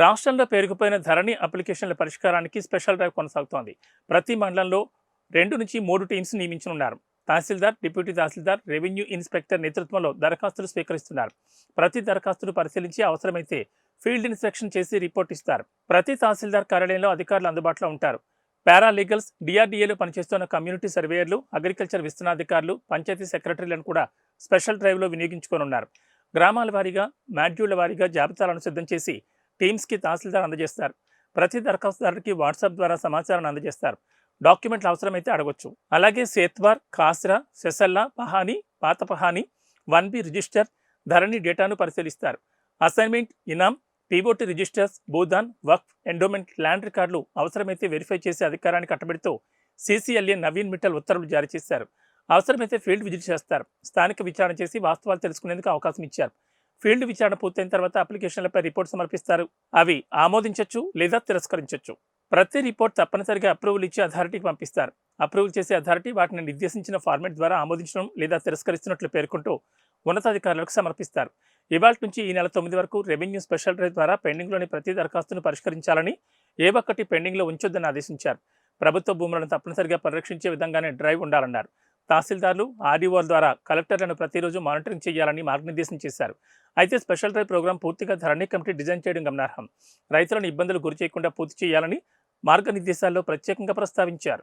రాష్ట్రంలో పేరుకుపోయిన ధరణి అప్లికేషన్ల పరిష్కారానికి స్పెషల్ డ్రైవ్ కొనసాగుతోంది. ప్రతి మండలంలో 2 నుంచి 3 టీమ్స్ నియమించనున్నారు. తహసీల్దార్, డిప్యూటీ తహసీల్దార్, రెవెన్యూ ఇన్స్పెక్టర్ నేతృత్వంలో దరఖాస్తులు స్వీకరిస్తున్నారు. ప్రతి దరఖాస్తును పరిశీలించి అవసరమైతే ఫీల్డ్ ఇన్స్పెక్షన్ చేసి రిపోర్ట్ ఇస్తారు. ప్రతి తహసీల్దార్ కార్యాలయంలో అధికారులు అందుబాటులో ఉంటారు. పారాలీగల్స్, డిఆర్డీఏలో పనిచేస్తున్న కమ్యూనిటీ సర్వేయర్లు, అగ్రికల్చర్ విస్తరణాధికారులు, పంచాయతీ సెక్రటరీలను కూడా స్పెషల్ డ్రైవ్లో వినియోగించుకోనున్నారు. గ్రామాల వారీగా, మాడ్యూళ్ల వారీగా జాబితాలను సిద్ధం చేసి టీమ్స్కి తహసీల్దార్ అందజేస్తారు. ప్రతి దరఖాస్తుదారుడికి వాట్సాప్ ద్వారా సమాచారాన్ని అందజేస్తారు. డాక్యుమెంట్లు అవసరమైతే అడగొచ్చు. అలాగే సేత్వార్, ఖాస్రా, సెసల్లా, పహానీ, పాత పహానీ, 1B రిజిస్టర్, ధరణి డేటాను పరిశీలిస్తారు. అసైన్మెంట్, ఇనాం, పీఓటీ రిజిస్టర్స్, భూదాన్, వక్ఫ్, ఎండోమెంట్, ల్యాండ్ రికార్డులు అవసరమైతే వెరిఫై చేసే అధికారాన్ని కట్టబెడుతూ సీసీఎల్ఏ నవీన్ మిట్టల్ ఉత్తర్వులు జారీ చేశారు. అవసరమైతే ఫీల్డ్ విజిట్ చేస్తారు. స్థానిక విచారణ చేసి వాస్తవాలు తెలుసుకునేందుకు అవకాశం ఇచ్చారు. ఫీల్డ్ విచారణ పూర్తయిన తర్వాత అప్లికేషన్లపై రిపోర్ట్ సమర్పిస్తారు. అవి ఆమోదించవచ్చు లేదా తిరస్కరించవచ్చు. ప్రతి రిపోర్ట్ తప్పనిసరిగా అప్రూవల్ ఇచ్చి అథారిటీకి పంపిస్తారు. అప్రూవల్ చేసే అథారిటీ వాటిని నిర్దేశించిన ఫార్మాట్ ద్వారా ఆమోదించడం లేదా తిరస్కరిస్తున్నట్లు పేర్కొంటూ ఉన్నతాధికారులకు సమర్పిస్తారు. ఇవాళ నుంచి ఈ నెల 9 వరకు రెవెన్యూ స్పెషల్ డ్రైవ్ ద్వారా పెండింగ్లోని ప్రతి దరఖాస్తును పరిష్కరించాలని, ఏ ఒక్కటి పెండింగ్లో ఉంచొద్దని ఆదేశించారు. ప్రభుత్వ భూములను తప్పనిసరిగా పరిరక్షించే విధంగానే డ్రైవ్ ఉండాలన్నారు. తహసీల్దార్లు, ఆర్డీఓల ద్వారా కలెక్టర్లను ప్రతిరోజు మానిటరింగ్ చేయాలని మార్గనిర్దేశం చేశారు. అయితే స్పెషల్ డ్రైవ్ ప్రోగ్రాం పూర్తిగా ధరణి కమిటీ డిజైన్ చేయడం గమనార్హం. రైతులను ఇబ్బందులు గురి చేయకుండా పూర్తి చేయాలని మార్గనిర్దేశాల్లో ప్రత్యేకంగా ప్రస్తావించారు.